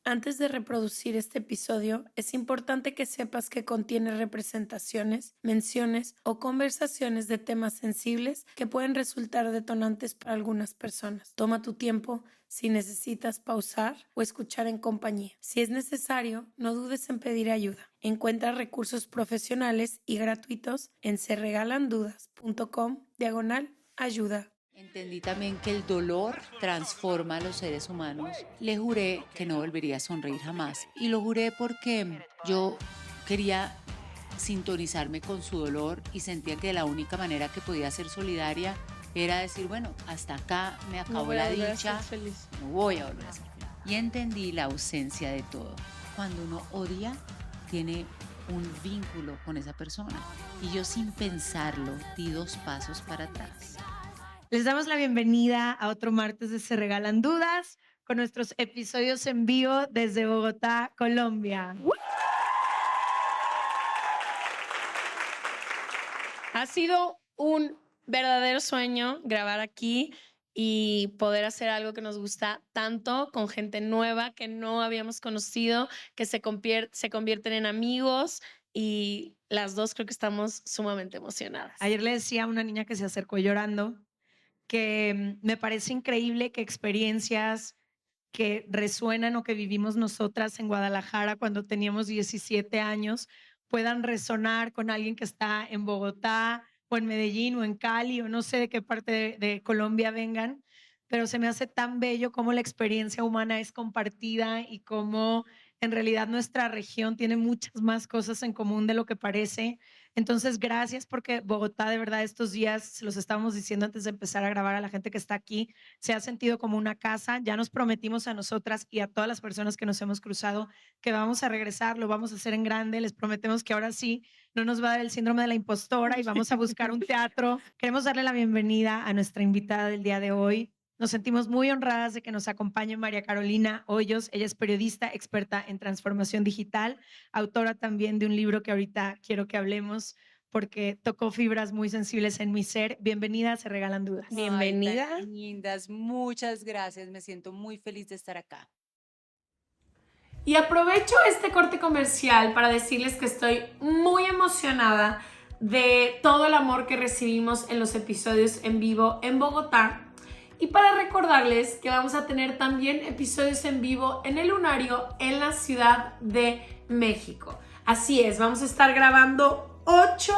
Antes de reproducir este episodio, es importante que sepas que contiene representaciones, menciones o conversaciones de temas sensibles que pueden resultar detonantes para algunas personas. Toma tu tiempo si necesitas pausar o escuchar en compañía. Si es necesario, no dudes en pedir ayuda. Encuentra recursos profesionales y gratuitos en seregalandudas.com/ayuda. Entendí también que el dolor transforma a los seres humanos. Le juré que no volvería a sonreír jamás. Y lo juré porque yo quería sintonizarme con su dolor y sentía que la única manera que podía ser solidaria era decir, bueno, hasta acá me acabó la dicha, no voy a volver a ser feliz. Y entendí la ausencia de todo. Cuando uno odia, tiene un vínculo con esa persona. Y yo sin pensarlo di 2 pasos para atrás. Les damos la bienvenida a otro martes de Se Regalan Dudas con nuestros episodios en vivo desde Bogotá, Colombia. Ha sido un verdadero sueño grabar aquí y poder hacer algo que nos gusta tanto con gente nueva que no habíamos conocido, que se convierten en amigos y las dos creo que estamos sumamente emocionadas. Ayer le decía a una niña que se acercó llorando que me parece increíble que experiencias que resuenan o que vivimos nosotras en Guadalajara cuando teníamos 17 años puedan resonar con alguien que está en Bogotá o en Medellín o en Cali o no sé de qué parte de Colombia vengan, pero se me hace tan bello cómo la experiencia humana es compartida y cómo en realidad nuestra región tiene muchas más cosas en común de lo que parece. Entonces, gracias porque Bogotá, de verdad, estos días, se los estábamos diciendo antes de empezar a grabar a la gente que está aquí, se ha sentido como una casa. Ya nos prometimos a nosotras y a todas las personas que nos hemos cruzado que vamos a regresar, lo vamos a hacer en grande. Les prometemos que ahora sí no nos va a dar el síndrome de la impostora y vamos a buscar un teatro. Queremos darle la bienvenida a nuestra invitada del día de hoy. Nos sentimos muy honradas de que nos acompañe María Carolina Hoyos. Ella es periodista, experta en transformación digital, autora también de un libro que ahorita quiero que hablemos porque tocó fibras muy sensibles en mi ser. Bienvenida, Se Regalan Dudas. Bienvenida. Ay, tan lindas, muchas gracias. Me siento muy feliz de estar acá. Y aprovecho este corte comercial para decirles que estoy muy emocionada de todo el amor que recibimos en los episodios en vivo en Bogotá. Y para recordarles que vamos a tener también episodios en vivo en el Lunario en la Ciudad de México. Así es, vamos a estar grabando 8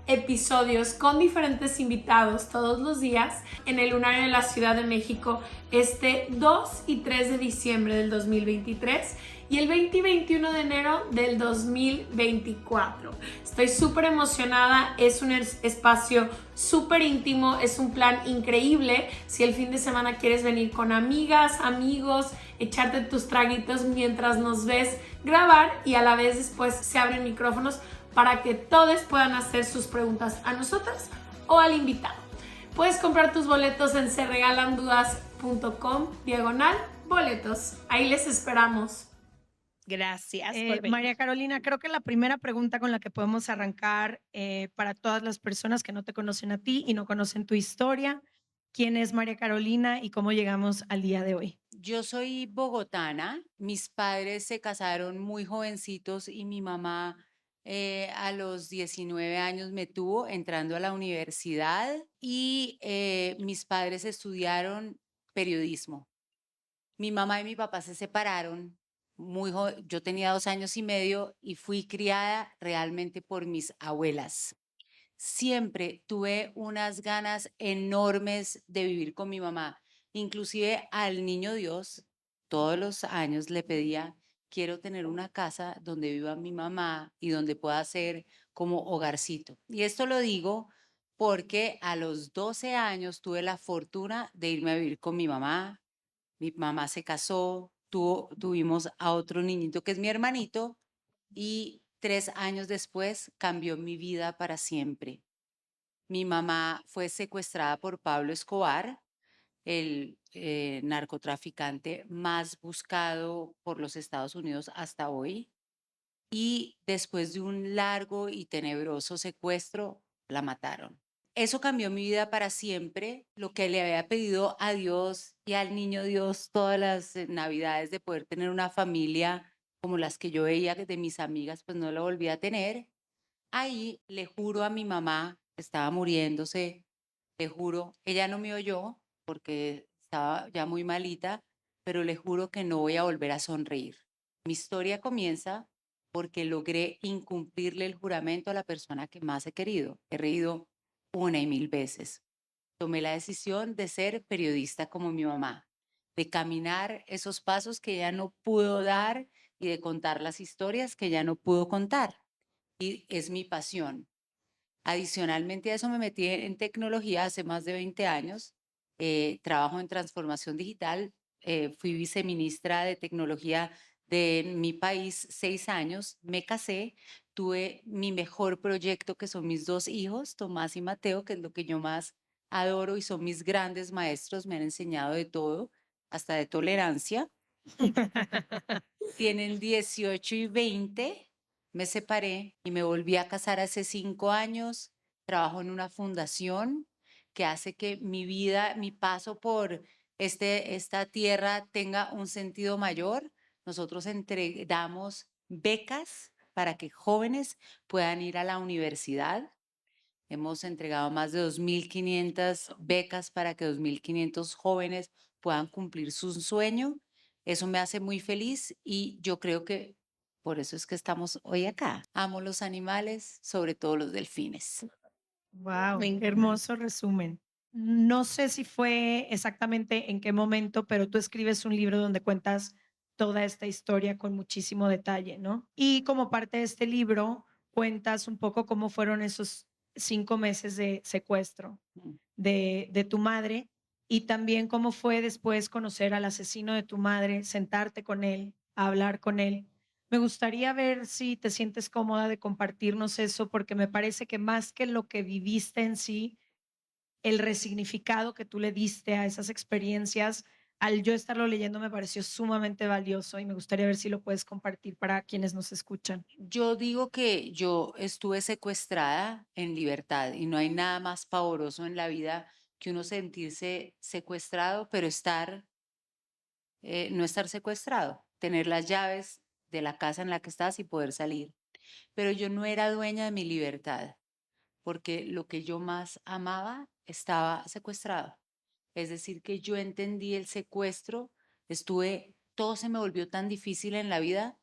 episodios con diferentes invitados todos los días en el Lunario de la Ciudad de México este 2 y 3 de diciembre del 2023 y el 20 y 21 de enero del 2024. Estoy súper emocionada, es un espacio súper íntimo, es un plan increíble. Si el fin de semana quieres venir con amigas, amigos, echarte tus traguitos mientras nos ves grabar y a la vez después se abren micrófonos para que todos puedan hacer sus preguntas a nosotras o al invitado. Puedes comprar tus boletos en seregalandudas.com/boletos. Ahí les esperamos. Gracias por venir. María Carolina, creo que la primera pregunta con la que podemos arrancar para todas las personas que no te conocen a ti y no conocen tu historia, ¿quién es María Carolina y cómo llegamos al día de hoy? Yo soy bogotana, mis padres se casaron muy jovencitos y mi mamá a los 19 años me tuvo entrando a la universidad y mis padres estudiaron periodismo. Mi mamá y mi papá se separaron muy joven, yo tenía 2 años y medio y fui criada realmente por mis abuelas. Siempre tuve unas ganas enormes de vivir con mi mamá. Inclusive al niño Dios, todos los años le pedía, quiero tener una casa donde viva mi mamá y donde pueda ser como hogarcito. Y esto lo digo porque a los 12 años tuve la fortuna de irme a vivir con mi mamá. Mi mamá se casó, tuvimos a otro niñito que es mi hermanito y 3 años después cambió mi vida para siempre. Mi mamá fue secuestrada por Pablo Escobar, el narcotraficante más buscado por los Estados Unidos hasta hoy. Y después de un largo y tenebroso secuestro, la mataron. eso cambió mi vida para siempre. Lo que le había pedido a Dios y al niño Dios todas las navidades de poder tener una familia como las que yo veía de mis amigas, pues no lo volví a tener. Ahí le juro a mi mamá, que estaba muriéndose, le juro, ella no me oyó porque estaba ya muy malita, pero le juro que no voy a volver a sonreír. Mi historia comienza porque logré incumplirle el juramento a la persona que más he querido. He reído una y mil veces. Tomé la decisión de ser periodista como mi mamá, de caminar esos pasos que ella no pudo dar y de contar las historias que ella no pudo contar. Y es mi pasión. Adicionalmente a eso me metí en tecnología hace más de 20 años. Trabajo en transformación digital. Fui viceministra de tecnología de mi país 6 años. Me casé. Tuve mi mejor proyecto, que son mis 2 hijos, Tomás y Mateo, que es lo que yo más adoro y son mis grandes maestros. Me han enseñado de todo, hasta de tolerancia. Tienen 18 y 20. Me separé y me volví a casar hace 5 años. Trabajo en una fundación que hace que mi vida, mi paso por esta tierra tenga un sentido mayor. Nosotros damos becas para que jóvenes puedan ir a la universidad. Hemos entregado más de 2.500 becas para que 2.500 jóvenes puedan cumplir su sueño. Eso me hace muy feliz y yo creo que por eso es que estamos hoy acá. Amo los animales, sobre todo los delfines. Wow, Me qué encanta. hermoso resumen. No sé si fue exactamente en qué momento, pero tú escribes un libro donde cuentas toda esta historia con muchísimo detalle, ¿no? Y como parte de este libro, cuentas un poco cómo fueron esos 5 meses de secuestro Mm. de tu madre y también cómo fue después conocer al asesino de tu madre, sentarte con él, a hablar con él. Me gustaría ver si te sientes cómoda de compartirnos eso, porque me parece que más que lo que viviste en sí, el resignificado que tú le diste a esas experiencias, al yo estarlo leyendo me pareció sumamente valioso y me gustaría ver si lo puedes compartir para quienes nos escuchan. Yo digo que yo estuve secuestrada en libertad y no hay nada más pavoroso en la vida que uno sentirse secuestrado, pero no estar secuestrado, tener las llaves de la casa en la que estás y poder salir. Pero yo no era dueña de mi libertad, porque lo que yo más amaba estaba secuestrado. Es decir, que yo entendí el secuestro, todo se me volvió tan difícil en la vida,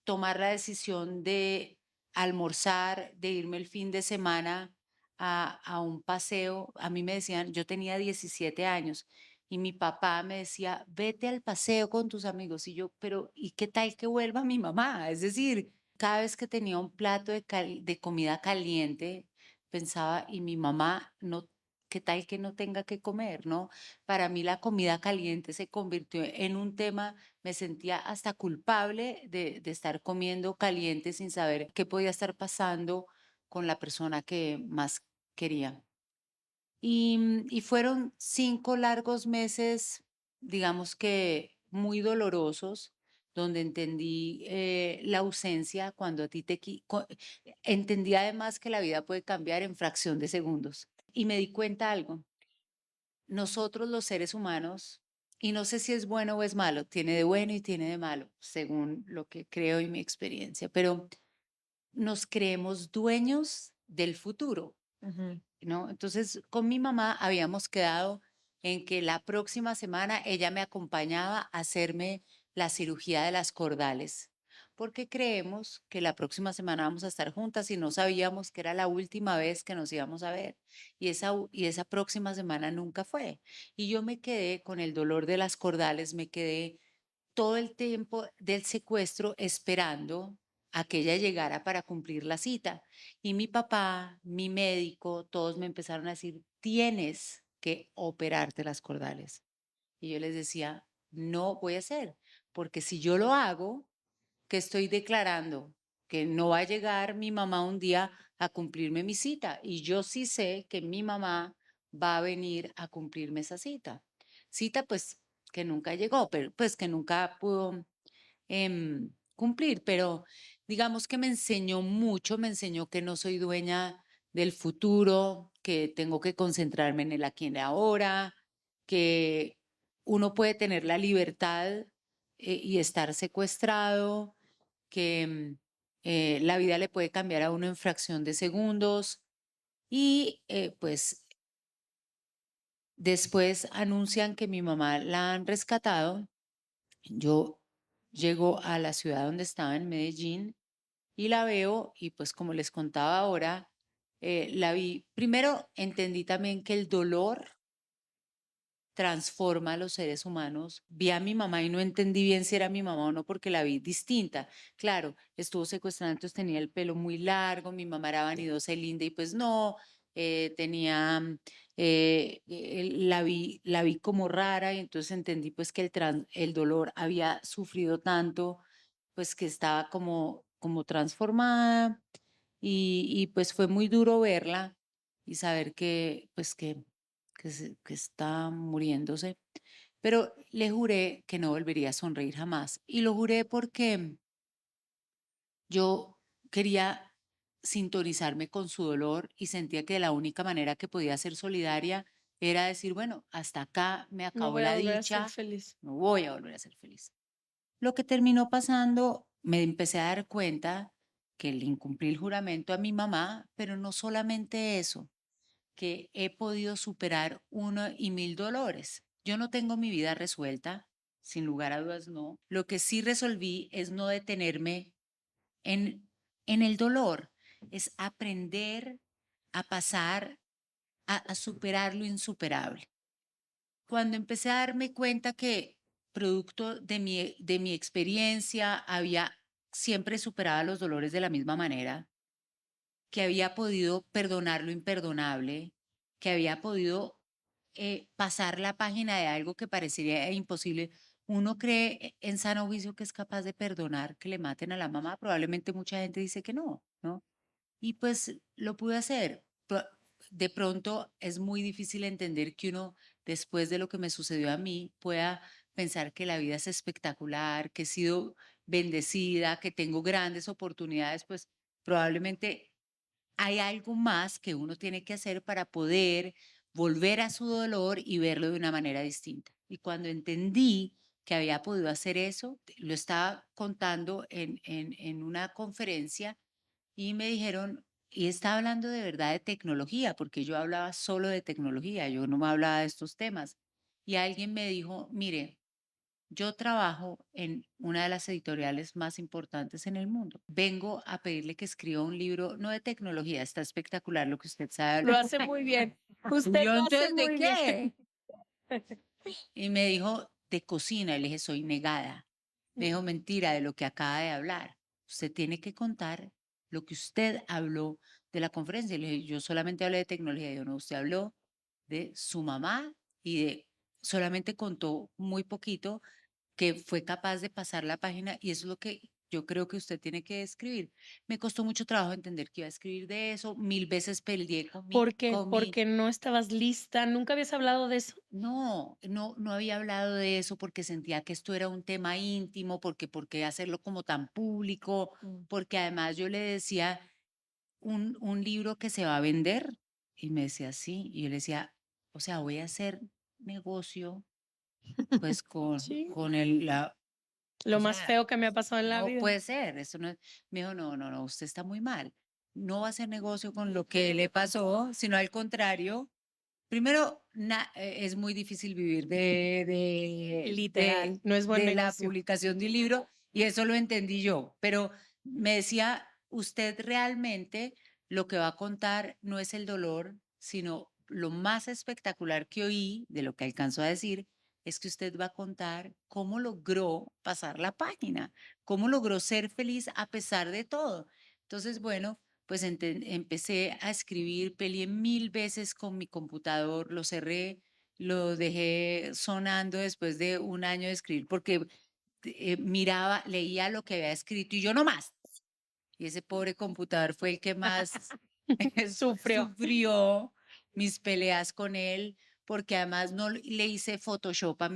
tomar la decisión de almorzar, de irme el fin de semana a un paseo. A mí me decían, yo tenía 17 años y mi papá me decía, vete al paseo con tus amigos. Y yo, pero ¿y qué tal que vuelva mi mamá? Es decir, cada vez que tenía un plato de comida caliente, pensaba, y mi mamá no, ¿qué tal que no tenga que comer, no? Para mí la comida caliente se convirtió en un tema, me sentía hasta culpable de estar comiendo caliente sin saber qué podía estar pasando con la persona que más quería. Y fueron 5 largos meses, digamos que muy dolorosos, donde entendí la ausencia cuando a ti entendí además que la vida puede cambiar en fracción de segundos. Y me di cuenta algo, nosotros los seres humanos, y no sé si es bueno o es malo, tiene de bueno y tiene de malo, según lo que creo y mi experiencia, pero nos creemos dueños del futuro, Ujú. ¿no? Entonces, con mi mamá habíamos quedado en que la próxima semana ella me acompañaba a hacerme la cirugía de las cordales, porque creemos que la próxima semana vamos a estar juntas y no sabíamos que era la última vez que nos íbamos a ver. Y esa próxima semana nunca fue. Y yo me quedé con el dolor de las cordales, me quedé todo el tiempo del secuestro esperando a que ella llegara para cumplir la cita. Y mi papá, mi médico, todos me empezaron a decir, tienes que operarte las cordales. Y yo les decía, no voy a hacer, porque si yo lo hago, ¿qué estoy declarando? Que no va a llegar mi mamá un día a cumplirme mi cita. Y yo sí sé que mi mamá va a venir a cumplirme esa cita. Cita, pues, que nunca llegó, pero pues que nunca pudo cumplir, pero digamos que me enseñó mucho, me enseñó que no soy dueña del futuro, que tengo que concentrarme en el aquí y en el ahora, que uno puede tener la libertad y estar secuestrado, que la vida le puede cambiar a uno en fracción de segundos y pues después anuncian que mi mamá la han rescatado. Yo llego a la ciudad donde estaba, en Medellín, y la veo y pues como les contaba ahora, la vi. Primero entendí también que el dolor transforma a los seres humanos. Vi a mi mamá y no entendí bien si era mi mamá o no porque la vi distinta. Claro, estuvo secuestrada, entonces tenía el pelo muy largo, mi mamá era vanidosa y linda y pues no, tenía, la vi como rara y entonces entendí pues que el dolor había sufrido tanto, pues que estaba como transformada y pues fue muy duro verla y saber que pues que está muriéndose. Pero le juré que no volvería a sonreír jamás. Y lo juré porque yo quería sintonizarme con su dolor y sentía que la única manera que podía ser solidaria era decir, bueno, hasta acá me No acabó voy a la volver a ser dicha, feliz. no voy a volver a ser feliz. Lo que terminó pasando, me empecé a dar cuenta que le incumplí el juramento a mi mamá, pero no solamente eso, que he podido superar 1 y 1000 dolores. Yo no tengo mi vida resuelta, sin lugar a dudas no. Lo que sí resolví es no detenerme en, en el dolor, es aprender a pasar, a superar lo insuperable. Cuando empecé a darme cuenta que producto de mi experiencia había siempre superado los dolores de la misma manera, que había podido perdonar lo imperdonable, que había podido pasar la página de algo que parecería imposible. Uno cree en sano juicio que es capaz de perdonar que le maten a la mamá. Probablemente mucha gente dice que no, ¿no? Y pues lo pude hacer. De pronto es muy difícil entender que uno, después de lo que me sucedió a mí, pueda pensar que la vida es espectacular, que he sido bendecida, que tengo grandes oportunidades, pues probablemente hay algo más que uno tiene que hacer para poder volver a su dolor y verlo de una manera distinta. Y cuando entendí que había podido hacer eso, lo estaba contando en una conferencia y me dijeron, y estaba hablando de verdad de tecnología, porque yo hablaba solo de tecnología, yo no me hablaba de estos temas. Y alguien me dijo, mire, yo trabajo en una de las editoriales más importantes en el mundo. Vengo a pedirle que escriba un libro, no de tecnología, está espectacular lo que usted sabe Lo hablar. hace muy bien. Y Usted yo, lo hace entonces, ¿de muy bien. qué? Y me dijo, de cocina. Y le dije, soy negada. Me dijo, mentira de lo que acaba de hablar. Usted tiene que contar lo que usted habló de la conferencia. Y le dije, yo solamente hablé de tecnología. Y yo, no, usted habló de su mamá y solamente contó muy poquito que fue capaz de pasar la página y eso es lo que yo creo que usted tiene que escribir. Me costó mucho trabajo entender que iba a escribir de eso, 1000 veces peleé ¿Por qué? Porque no estabas lista. Nunca habías hablado de eso. no había hablado de eso porque sentía que esto era un tema íntimo, porque por qué hacerlo como tan público, porque además yo le decía un libro que se va a vender y me decía sí, y yo le decía, o sea, voy a hacer negocio pues Sí. con la, Lo o más sea, feo que me ha pasado en la no vida. puede ser, eso no es. Me dijo, no, usted está muy mal. No va a hacer negocio con lo que le pasó, sino al contrario. Primero, es muy difícil vivir Literal, no es buen de la negocio. publicación de un libro y eso lo entendí yo. Pero me decía, usted realmente lo que va a contar no es el dolor, sino lo más espectacular que oí de lo que alcanzó a decir es que usted va a contar cómo logró pasar la página, cómo logró ser feliz a pesar de todo. Entonces, bueno, pues empecé a escribir, peleé 1000 veces con mi computador, lo cerré, lo dejé sonando después de un año de escribir porque miraba, leía lo que había escrito y yo no más. Y ese pobre computador fue el que más Sufrió. sufrió mis peleas con él, porque además no le hice Photoshop a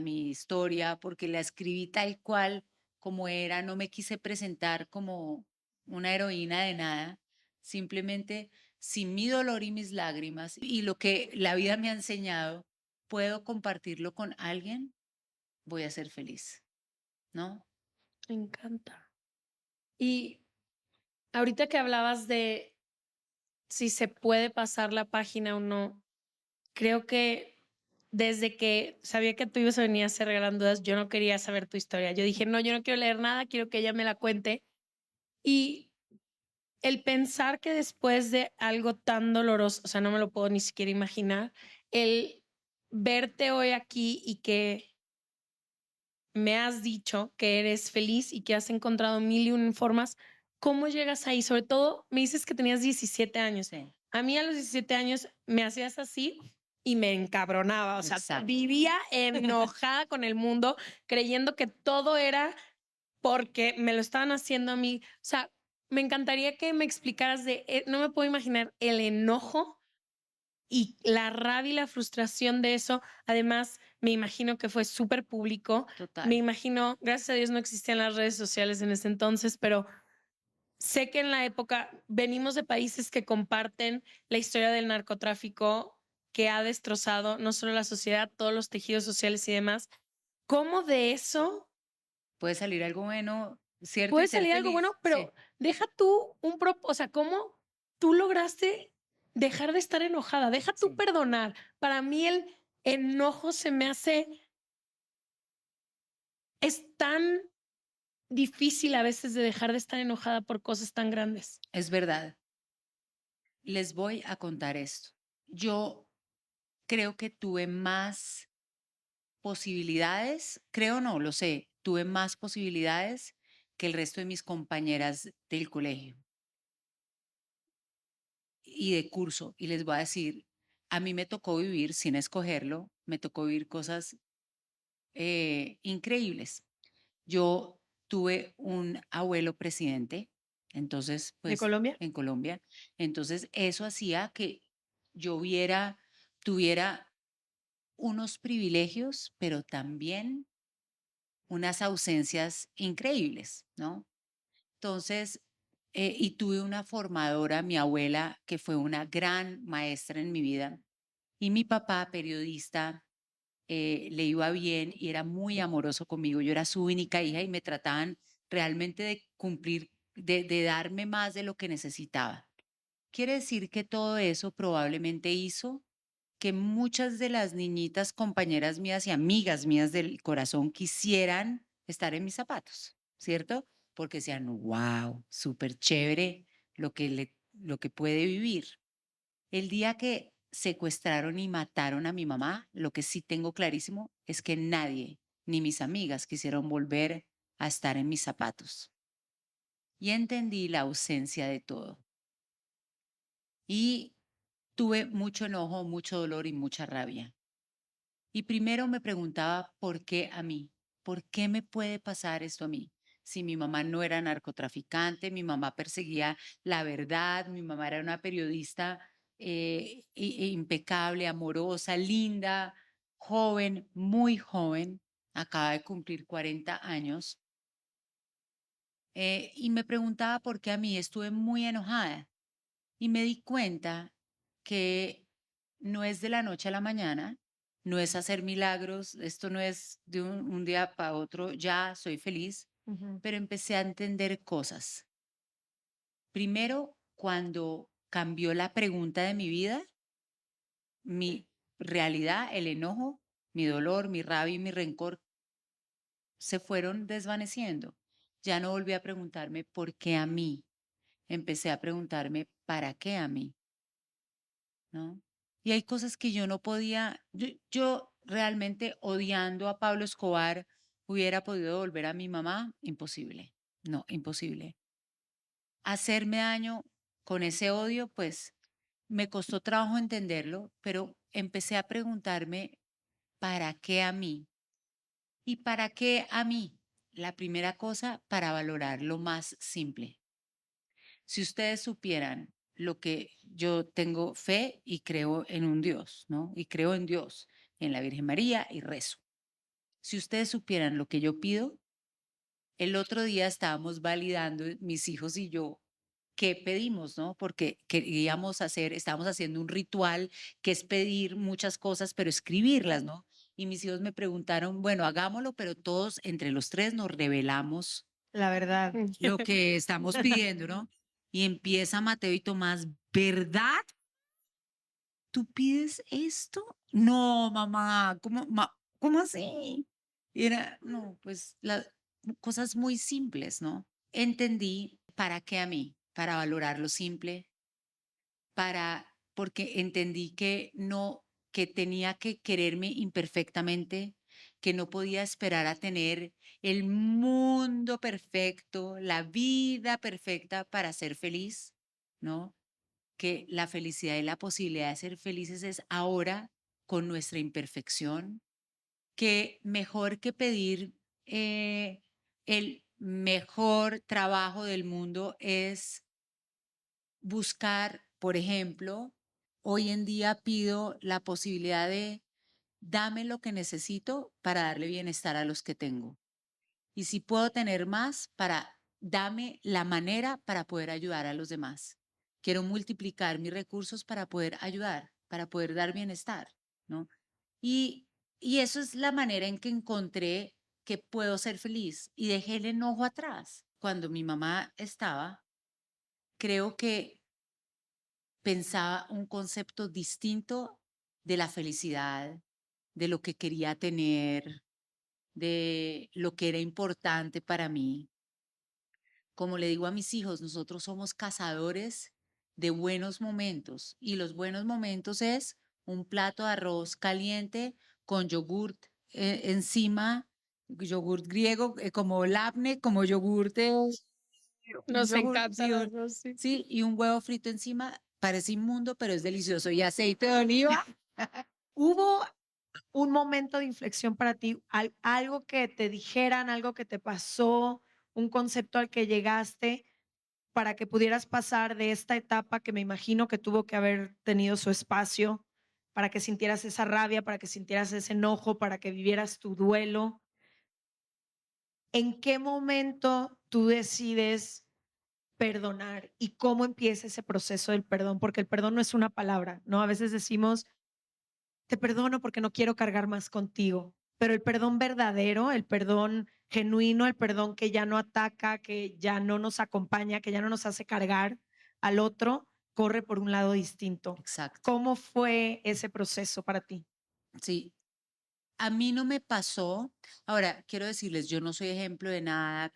mi historia, porque la escribí tal cual como era, no me quise presentar como una heroína de nada, simplemente si mi dolor y mis lágrimas y lo que la vida me ha enseñado, puedo compartirlo con alguien, voy a ser feliz, ¿no? Me encanta. Y ahorita que hablabas de si se puede pasar la página o no, creo que desde que sabía que tú ibas a venir a hacer Regalando Dudas, yo no quería saber tu historia. Yo dije, no, yo no quiero leer nada, quiero que ella me la cuente. Y el pensar que después de algo tan doloroso, o sea, no me lo puedo ni siquiera imaginar, el verte hoy aquí y que me has dicho que eres feliz y que has encontrado mil y una formas, ¿cómo llegas ahí? Sobre todo, me dices que tenías 17 años. Sí, A mí a los 17 años me hacías así y me encabronaba, o sea, exacto. vivía enojada con el mundo, creyendo que todo era porque me lo estaban haciendo a mí. O sea, me encantaría que me explicaras no me puedo imaginar el enojo y la rabia y la frustración de eso. Además, me imagino que fue súper público. Me Total. imagino, gracias a Dios no existían las redes sociales en ese entonces, pero sé que en la época venimos de países que comparten la historia del narcotráfico que ha destrozado no solo la sociedad, todos los tejidos sociales y demás. ¿Cómo de eso Puede salir algo bueno, ¿cierto? Y puede ser salir algo bueno? feliz. Sí, Pero deja tú o sea, ¿cómo tú lograste dejar de estar enojada? Deja tú sí. perdonar. Para mí el enojo se me hace, es tan difícil a veces de dejar de estar enojada por cosas tan grandes. Es verdad. Les voy a contar esto. Yo creo que tuve más posibilidades, creo no, lo sé, tuve más posibilidades que el resto de mis compañeras del colegio y de curso. Y les voy a decir, a mí me tocó vivir sin escogerlo, me tocó vivir cosas increíbles. Yo tuve un abuelo presidente, entonces, ¿De pues, Colombia? en Colombia, entonces eso hacía que yo tuviera unos privilegios, pero también unas ausencias increíbles, ¿no? Entonces, y tuve una formadora, mi abuela, que fue una gran maestra en mi vida, y mi papá, periodista, le iba bien y era muy amoroso conmigo. Yo era su única hija y me trataban realmente de cumplir, de darme más de lo que necesitaba. Quiere decir que todo eso probablemente hizo que muchas de las niñitas, compañeras mías y amigas mías del corazón quisieran estar en mis zapatos, ¿cierto? Porque decían, wow, súper chévere lo que puede vivir. El día que secuestraron y mataron a mi mamá, lo que sí tengo clarísimo es que nadie, ni mis amigas, quisieron volver a estar en mis zapatos. Y entendí la ausencia de todo. Y tuve mucho enojo, mucho dolor y mucha rabia. Y primero me preguntaba, ¿por qué a mí? ¿Por qué me puede pasar esto a mí? Si mi mamá no era narcotraficante, mi mamá perseguía la verdad, mi mamá era una periodista impecable, amorosa, linda, joven, muy joven, acaba de cumplir 40 años. Y me preguntaba por qué a mí estuve muy enojada y me di cuenta que no es de la noche a la mañana, no es hacer milagros, esto no es de un día para otro, ya soy feliz, pero empecé a entender cosas. Primero, cuando cambió la pregunta de mi vida, mi realidad, el enojo, mi dolor, mi rabia y mi rencor se fueron desvaneciendo. Ya no volví a preguntarme por qué a mí. Empecé a preguntarme para qué a mí. ¿No? Y hay cosas que yo no podía, yo realmente odiando a Pablo Escobar, hubiera podido volver a mi mamá, imposible, no, imposible. Hacerme daño con ese odio, pues me costó trabajo entenderlo, pero empecé a preguntarme, ¿para qué a mí? ¿Y para qué a mí? La primera cosa, para valorar lo más simple. Si ustedes supieran lo que yo tengo fe y creo en un Dios, ¿no? Y creo en Dios, en la Virgen María y rezo. Si ustedes supieran lo que yo pido, el otro día estábamos validando mis hijos y yo qué pedimos, ¿no? Porque estábamos haciendo un ritual que es pedir muchas cosas, pero escribirlas, ¿no? Y mis hijos me preguntaron, bueno, hagámoslo, pero todos entre los tres nos revelamos La verdad. lo que estamos pidiendo, ¿no? Y empieza Mateo y Tomás, ¿verdad? ¿Tú pides esto? No, mamá, ¿cómo así? Y era, no, pues las cosas muy simples, ¿no? Entendí para qué a mí, para valorar lo simple, porque entendí que no, que tenía que quererme imperfectamente, que no podía esperar a tener el mundo perfecto, la vida perfecta para ser feliz, ¿no? Que la felicidad y la posibilidad de ser felices es ahora con nuestra imperfección, que mejor que pedir el mejor trabajo del mundo es buscar, por ejemplo, hoy en día pido la posibilidad de dame lo que necesito para darle bienestar a los que tengo. Y si puedo tener más, dame la manera para poder ayudar a los demás. Quiero multiplicar mis recursos para poder ayudar, para poder dar bienestar, ¿no? Y, y eso es la manera en que encontré que puedo ser feliz y dejé el enojo atrás. Cuando mi mamá estaba, creo que pensaba un concepto distinto de la felicidad, de lo que quería tener, de lo que era importante para mí. Como le digo a mis hijos, nosotros somos cazadores de buenos momentos y los buenos momentos es un plato de arroz caliente con yogurt encima, yogurt griego como labne, como yogurt, Nos yogurt, encanta sí, las dos, sí. sí, y un huevo frito encima. Parece inmundo, pero es delicioso. Y aceite de oliva. ¿Hubo un momento de inflexión para ti? Algo que te dijeran, algo que te pasó, un concepto al que llegaste para que pudieras pasar de esta etapa que me imagino que tuvo que haber tenido su espacio, para que sintieras esa rabia, para que sintieras ese enojo, para que vivieras tu duelo. ¿En qué momento tú decides perdonar y cómo empieza ese proceso del perdón? Porque el perdón no es una palabra, ¿no? A veces decimos, te perdono porque no quiero cargar más contigo, pero el perdón verdadero, el perdón genuino, el perdón que ya no ataca, que ya no nos acompaña, que ya no nos hace cargar al otro, corre por un lado distinto. Exacto. ¿Cómo fue ese proceso para ti? Sí, a mí no me pasó. Ahora, quiero decirles, yo no soy ejemplo de nada,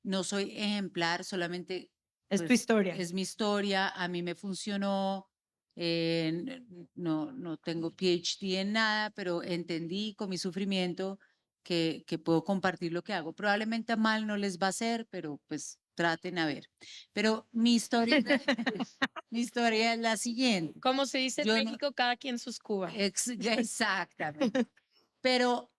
no soy ejemplar, solamente Es tu pues historia. es mi historia, a mí me funcionó, no tengo PhD en nada, pero entendí con mi sufrimiento que puedo compartir lo que hago. Probablemente a mal no les va a hacer, pero pues traten a ver. Pero mi historia, mi historia es la siguiente. Como se dice en Yo no, México, cada quien sus cubas. exactamente. Pero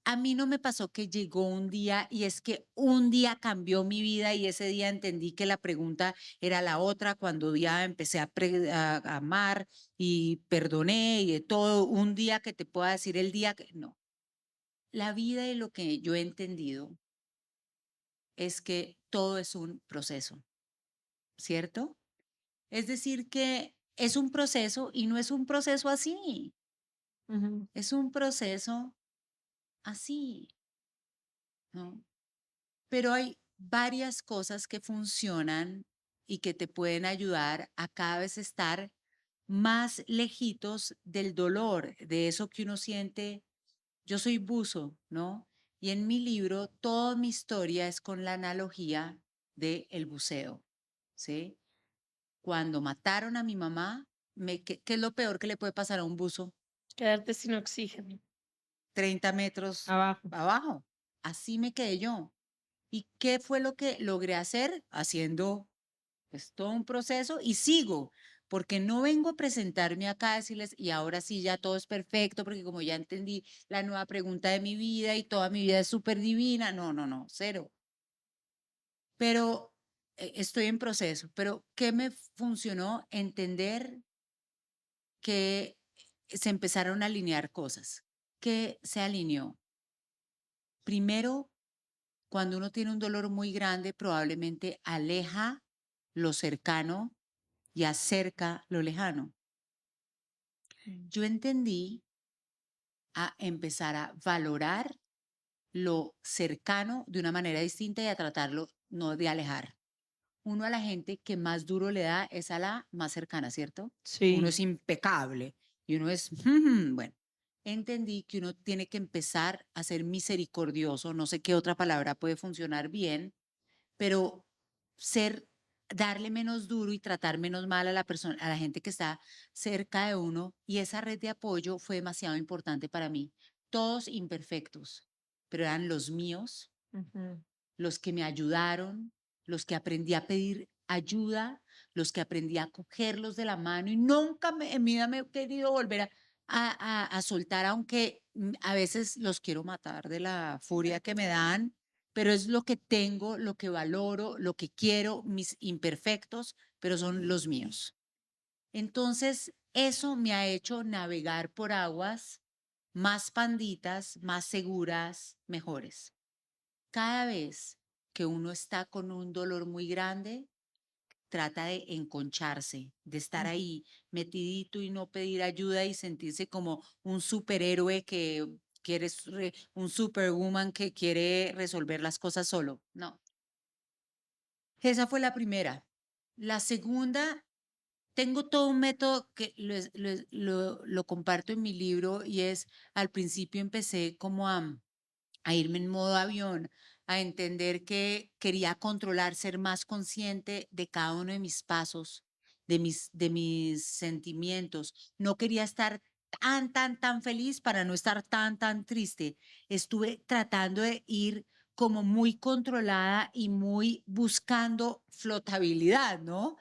a mí no me pasó que llegó un día y es que un día cambió mi vida y ese día entendí que la pregunta era la otra cuando ya empecé a amar y perdoné y de todo. Un día que te pueda decir el día que no. La vida y lo que yo he entendido es que todo es un proceso, ¿cierto? Es decir, que es un proceso y no es un proceso así, Ujú. es un proceso así, ¿no? Pero hay varias cosas que funcionan y que te pueden ayudar a cada vez estar más lejitos del dolor, de eso que uno siente. Yo soy buzo, ¿no? Y en mi libro toda mi historia es con la analogía del el buceo, ¿sí? Cuando mataron a mi mamá, ¿qué es lo peor que le puede pasar a un buzo? Quedarte sin oxígeno. 30 metros Abajo. abajo. Así me quedé yo. ¿Y qué fue lo que logré hacer? Haciendo pues, todo un proceso y sigo, porque no vengo a presentarme acá a decirles, y ahora sí ya todo es perfecto, porque como ya entendí la nueva pregunta de mi vida y toda mi vida es súper divina. No, no, no, cero. Pero estoy en proceso. Pero ¿qué me funcionó? Entender que se empezaron a alinear cosas. ¿Qué se alineó? Primero, Cuando uno tiene un dolor muy grande, probablemente aleja lo cercano y acerca lo lejano. Yo entendí a empezar a valorar lo cercano de una manera distinta y a tratarlo no de alejar. Uno a la gente que más duro le da es a la más cercana, ¿cierto? Uno Sí. es impecable y uno es, bueno, entendí que uno tiene que empezar a ser misericordioso, no sé qué otra palabra puede funcionar bien, pero darle menos duro y tratar menos mal a la persona, a la gente que está cerca de uno, y esa red de apoyo fue demasiado importante para mí. Todos imperfectos, pero eran los míos, Ujú. los que me ayudaron, los que aprendí a pedir ayuda, los que aprendí a cogerlos de la mano y nunca en mi vida me he querido volver a soltar, aunque a veces los quiero matar de la furia que me dan, pero es lo que tengo, lo que valoro, lo que quiero, mis imperfectos, pero son los míos. Entonces, eso me ha hecho navegar por aguas más panditas, más seguras, mejores. Cada vez que uno está con un dolor muy grande, trata de enconcharse, de estar ahí metidito y no pedir ayuda y sentirse como un superhéroe que quiere, un superwoman que quiere resolver las cosas solo. No. Esa fue la primera. La segunda, tengo todo un método que lo comparto en mi libro y es, al principio empecé como a irme en modo avión, a entender que quería controlar, ser más consciente de cada uno de mis pasos, de mis sentimientos. No quería estar tan feliz para no estar tan triste. Estuve tratando de ir como muy controlada y muy buscando flotabilidad, ¿no?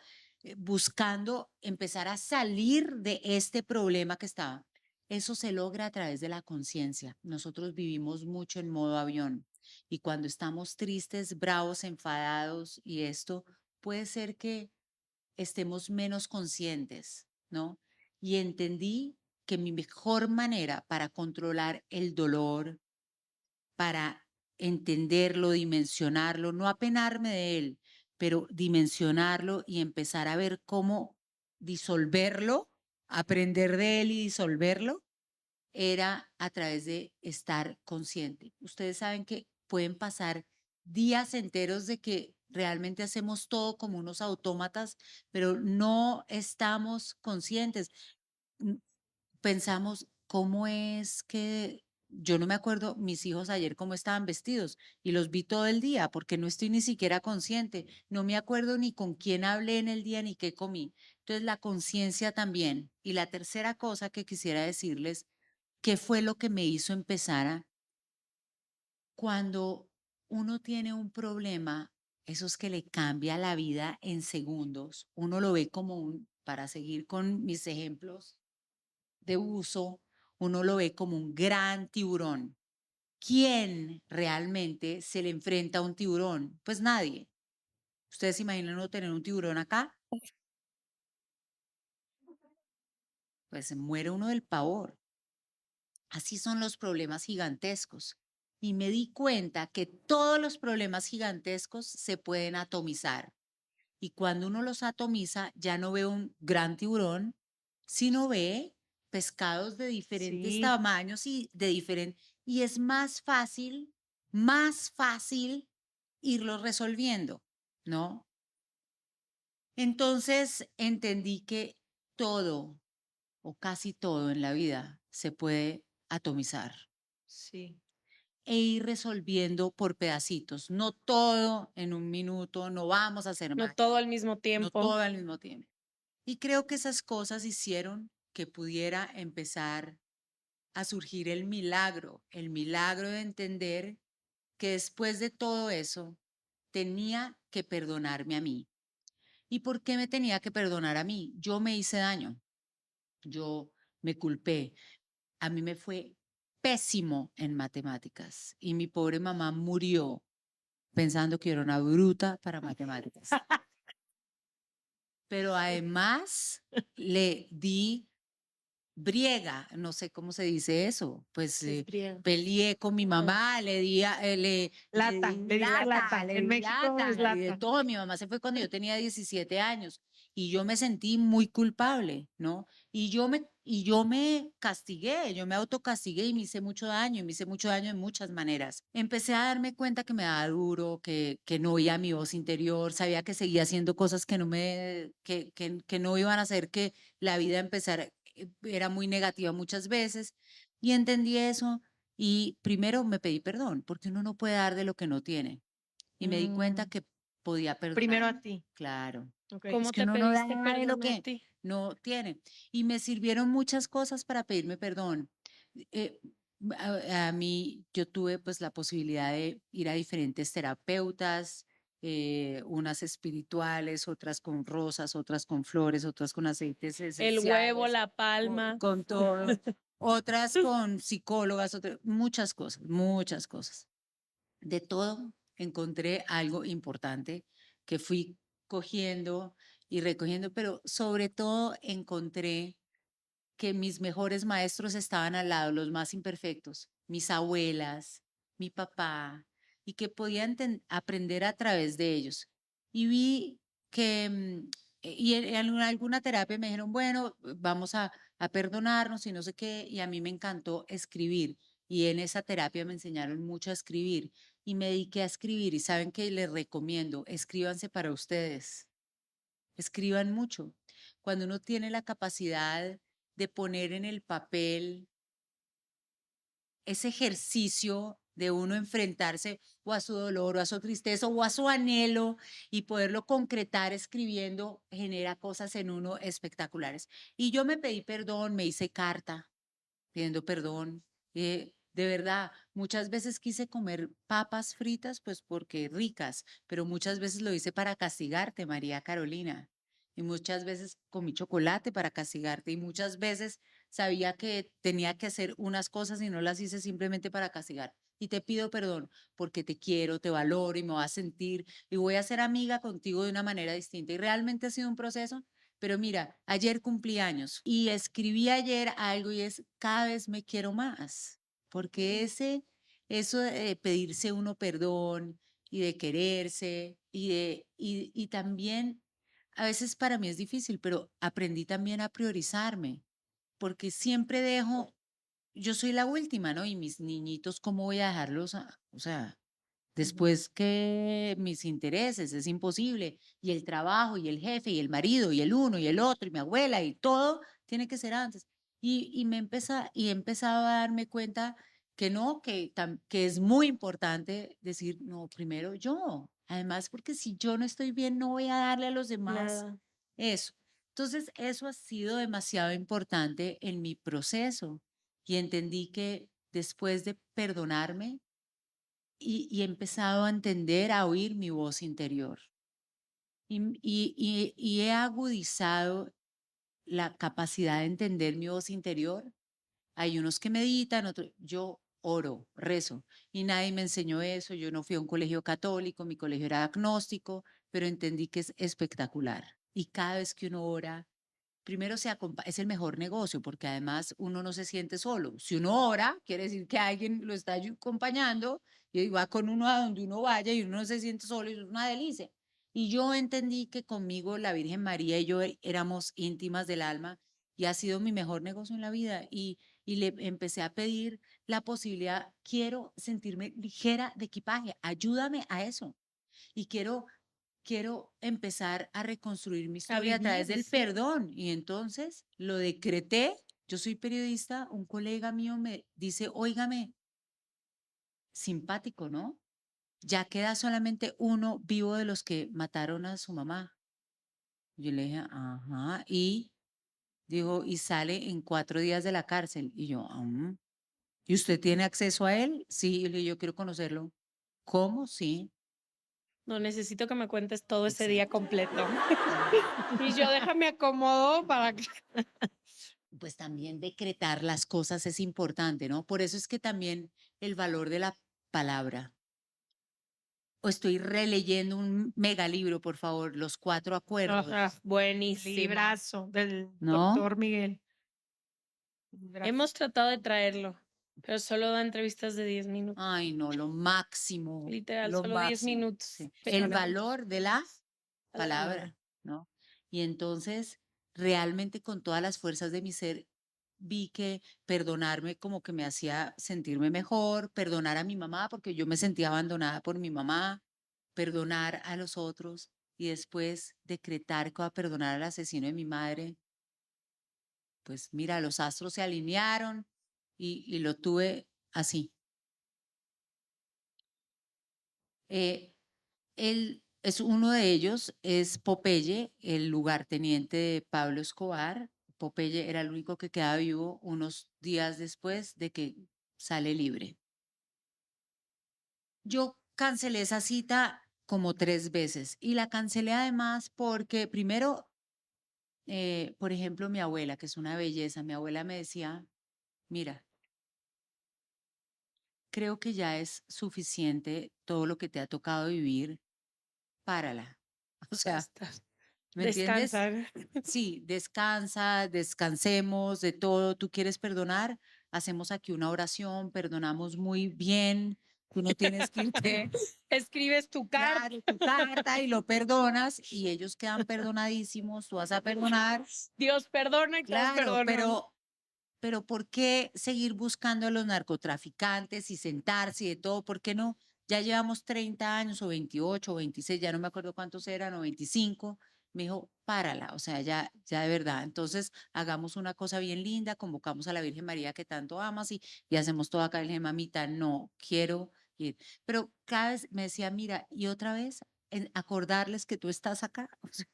Buscando empezar a salir de este problema que estaba. Eso se logra a través de la conciencia. Nosotros vivimos mucho en modo avión y cuando estamos tristes, bravos, enfadados y esto, puede ser que estemos menos conscientes, ¿no? Y entendí que mi mejor manera para controlar el dolor, para entenderlo, dimensionarlo, no apenarme de él, pero dimensionarlo y empezar a ver cómo disolverlo, aprender de él y disolverlo, era a través de estar consciente. Ustedes saben que pueden pasar días enteros de que realmente hacemos todo como unos autómatas, pero no estamos conscientes. Pensamos, ¿cómo es que yo no me acuerdo mis hijos ayer cómo estaban vestidos y los vi todo el día porque no estoy ni siquiera consciente? No me acuerdo ni con quién hablé en el día ni qué comí. Entonces, la conciencia también. Y la tercera cosa que quisiera decirles, ¿qué fue lo que me hizo empezar cuando uno tiene un problema, esos que le cambia la vida en segundos? Uno lo ve como para seguir con mis ejemplos de uso, uno lo ve como un gran tiburón. ¿Quién realmente se le enfrenta a un tiburón? Pues nadie. ¿Ustedes se imaginan uno tener un tiburón acá? Pues se muere uno del pavor. Así son los problemas gigantescos. Y me di cuenta que todos los problemas gigantescos se pueden atomizar. Y cuando uno los atomiza, ya no ve un gran tiburón, sino ve pescados de diferentes Sí. tamaños y de diferentes. Y es más fácil irlo resolviendo, ¿no? Entonces entendí que todo o casi todo en la vida se puede atomizar Sí. e ir resolviendo por pedacitos, no todo en un minuto, no vamos a hacer No magia, todo al mismo no tiempo. todo al mismo tiempo. Y creo que esas cosas hicieron que pudiera empezar a surgir el milagro de entender que después de todo eso tenía que perdonarme a mí. ¿Y por qué me tenía que perdonar a mí? Yo me hice daño, yo me culpé, a mí me fue pésimo en matemáticas y mi pobre mamá murió pensando que era una bruta para matemáticas. Pero además le di briega, no sé cómo se dice eso, pues ¿Qué es briega? peleé con mi mamá, le di, Lata, le dije lata. le En di México es lata y de lata. todo. Mi mamá se fue cuando yo tenía 17 años y yo me sentí muy culpable, ¿no? Y yo me castigué, yo me autocastigué y me hice mucho daño, y me hice mucho daño de muchas maneras. Empecé a darme cuenta que me daba duro, que no oía mi voz interior, sabía que seguía haciendo cosas que que no iban a hacer que la vida empezara, era muy negativa muchas veces, y entendí eso, y primero me pedí perdón, porque uno no puede dar de lo que no tiene, y me di cuenta Mm, que podía Primero perdonar. a ti. Claro, Ok. es ¿Cómo que te uno no pediste da de lo perdón a que ti? no tiene. Y me sirvieron muchas cosas para pedirme perdón. Eh, a mí, yo tuve pues la posibilidad de ir a diferentes terapeutas, unas espirituales, otras con rosas, otras con flores, otras con aceites El huevo, esenciales, la palma. con todo, otras con psicólogas, muchas cosas, muchas cosas. De todo encontré algo importante que fui cogiendo y recogiendo, pero sobre todo encontré que mis mejores maestros estaban al lado, los más imperfectos, mis abuelas, mi papá, y que podía aprender a través de ellos. Y vi que, y en alguna terapia me dijeron, bueno, vamos a perdonarnos y no sé qué, y a mí me encantó escribir. Y en esa terapia me enseñaron mucho a escribir y me dediqué a escribir. Y saben que les recomiendo, escríbanse para ustedes, escriban mucho. Cuando uno tiene la capacidad de poner en el papel ese ejercicio de uno enfrentarse o a su dolor o a su tristeza o a su anhelo y poderlo concretar escribiendo, genera cosas en uno espectaculares. Y yo me pedí perdón, me hice carta pidiendo perdón. De verdad, muchas veces quise comer papas fritas, pues porque ricas, pero muchas veces lo hice para castigarte, María Carolina. Y muchas veces comí chocolate para castigarte. Y muchas veces sabía que tenía que hacer unas cosas y no las hice simplemente para castigar. Y te pido perdón porque te quiero, te valoro y me voy a sentir y voy a ser amiga contigo de una manera distinta. Y realmente ha sido un proceso, pero mira, ayer cumplí años y escribí ayer algo y es cada vez me quiero más, porque eso de pedirse uno perdón y de quererse y también a veces para mí es difícil, pero aprendí también a priorizarme, porque siempre dejo, yo soy la última, ¿no? Y mis niñitos, ¿cómo voy a dejarlos? O sea, después que mis intereses, es imposible. Y el trabajo, y el jefe, y el marido, y el uno, y el otro, y mi abuela, y todo tiene que ser antes. Y he empezado a darme cuenta que no, que es muy importante decir, no, primero yo. Además, porque si yo no estoy bien, no voy a darle a los demás Nada. eso. Entonces, eso ha sido demasiado importante en mi proceso. Y entendí que después de perdonarme, y he empezado a entender, a oír mi voz interior. Y he agudizado la capacidad de entender mi voz interior. Hay unos que meditan, otros, yo oro, rezo, y nadie me enseñó eso. Yo no fui a un colegio católico, mi colegio era agnóstico, pero entendí que es espectacular. Y cada vez que uno ora, primero es el mejor negocio porque además uno no se siente solo. Si uno ora, quiere decir que alguien lo está acompañando y va con uno a donde uno vaya y uno no se siente solo y es una delicia. Y yo entendí que conmigo la Virgen María y yo éramos íntimas del alma y ha sido mi mejor negocio en la vida. Y le empecé a pedir la posibilidad, quiero sentirme ligera de equipaje, ayúdame a eso. Y quiero empezar a reconstruir mi A historia a través vivir, del sí. perdón. Y entonces lo decreté. Yo soy periodista, un colega mío me dice, óigame, simpático, ¿no? Ya queda solamente uno vivo de los que mataron a su mamá. Yo le dije, ajá, y digo, y sale en 4 días de la cárcel. Y yo, ¿y usted tiene acceso a él? Sí, y le digo, yo quiero conocerlo. ¿Cómo? Sí. No necesito que me cuentes todo ese día Exacto. completo. Y yo déjame acomodo para que... Pues también decretar las cosas es importante, ¿no? Por eso es que también el valor de la palabra. O estoy releyendo un megalibro, por favor, Los Cuatro Acuerdos, Ajá, buenísimo. Librazo del ¿no? doctor Miguel. Hemos tratado de traerlo, pero solo da entrevistas de 10 minutos. Ay, no, lo máximo. Literal, Lo solo 10 máximo. minutos. Sí. Pero El no. valor de la Palabra. palabra, ¿no? Y entonces, realmente con todas las fuerzas de mi ser, vi que perdonarme como que me hacía sentirme mejor, perdonar a mi mamá porque yo me sentía abandonada por mi mamá, perdonar a los otros y después decretar que voy a perdonar al asesino de mi madre. Pues mira, los astros se alinearon y lo tuve así. Él es uno de ellos, es Popeye, el lugarteniente de Pablo Escobar. Popeye era el único que quedaba vivo unos días después de que sale libre. Yo cancelé esa cita como 3 veces y la cancelé además porque primero, por ejemplo, mi abuela, que es una belleza, mi abuela me decía, mira, creo que ya es suficiente todo lo que te ha tocado vivir, párala. O sea, Basta. ¿me entiendes? Descansar. Sí, descansa, descansemos de todo. ¿Tú quieres perdonar? Hacemos aquí una oración, perdonamos muy bien. Tú no tienes que irte, Escribes tu carta. claro, tu carta y lo perdonas y ellos quedan perdonadísimos. Tú vas a perdonar, Dios perdona y todos claro, perdonamos. pero ¿por qué seguir buscando a los narcotraficantes y sentarse y de todo? ¿Por qué no? Ya llevamos 30 años o 28 o 26, ya no me acuerdo cuántos eran, o 25. Me dijo, párala, o sea, ya de verdad. Entonces, hagamos una cosa bien linda, convocamos a la Virgen María que tanto amas y hacemos todo acá. Le dije, mamita, no quiero ir. Pero cada vez me decía, mira, y otra vez, acordarles que tú estás acá. O sea,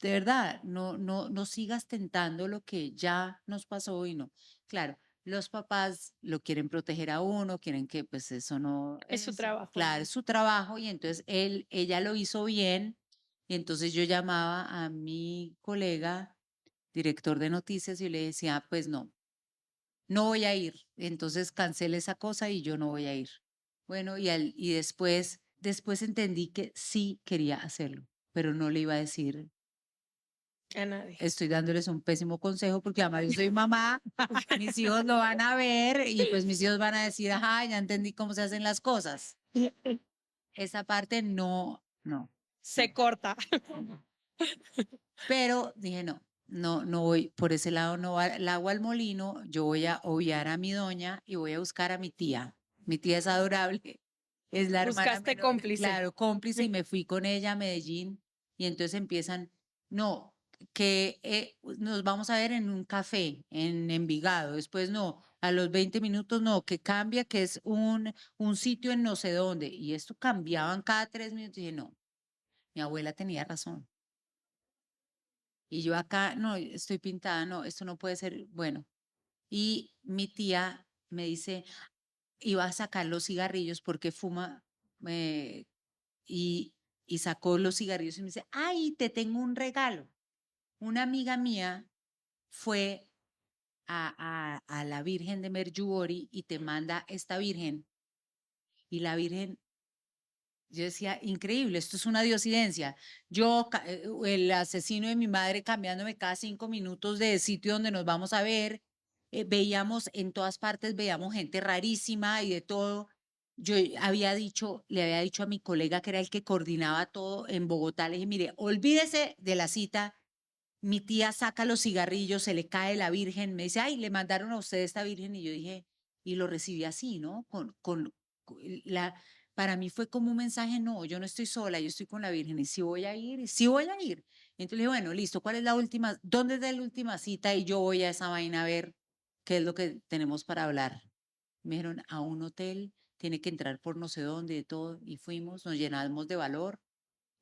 de verdad, no sigas tentando lo que ya nos pasó y no. Claro, los papás lo quieren proteger a uno, quieren que pues eso no Es su trabajo. claro, es su trabajo y entonces ella lo hizo bien y entonces yo llamaba a mi colega, director de noticias y le decía, pues no voy a ir. Entonces cancele esa cosa y yo no voy a ir. Bueno, y después entendí que sí quería hacerlo, pero no le iba a decir A nadie. estoy dándoles un pésimo consejo porque además yo soy mamá, mis hijos lo van a ver y pues mis hijos van a decir, ajá, ya entendí cómo se hacen las cosas. Esa parte no. Se corta. Pero dije, no voy, por ese lado no va el agua al molino, yo voy a obviar a mi doña y voy a buscar a mi tía. Mi tía es adorable, es la hermana Buscaste menor, cómplice. claro, cómplice y me fui con ella a Medellín y entonces empiezan, no, que nos vamos a ver en un café en Envigado, después no, a los 20 minutos no, que cambia, que es un sitio en no sé dónde y esto cambiaban cada 3 minutos y dije, no, mi abuela tenía razón. Y yo acá, no, estoy pintada, no, esto no puede ser bueno. Y mi tía me dice, iba a sacar los cigarrillos porque fuma, eh, y, y sacó los cigarrillos y me dice, ay, te tengo un regalo. Una amiga mía fue a la Virgen de Medjugorje y te manda esta Virgen. Y la Virgen, yo decía, increíble, esto es una diosidencia. Yo, el asesino de mi madre, cambiándome cada 5 minutos de sitio donde nos vamos a ver, veíamos en todas partes, veíamos gente rarísima y de todo. Yo le había dicho a mi colega que era el que coordinaba todo en Bogotá, le dije, mire, olvídese de la cita. Mi tía saca los cigarrillos, se le cae la Virgen, me dice, ay, le mandaron a usted esta Virgen. Y yo dije, y lo recibí así, ¿no? Para mí fue como un mensaje, no, yo no estoy sola, yo estoy con la Virgen y sí voy a ir, y sí voy a ir. Entonces le dije, bueno, listo, ¿cuál es la última? ¿Dónde es la última cita? Y yo voy a esa vaina a ver qué es lo que tenemos para hablar. Me dijeron, a un hotel, tiene que entrar por no sé dónde, de todo, y fuimos, nos llenamos de valor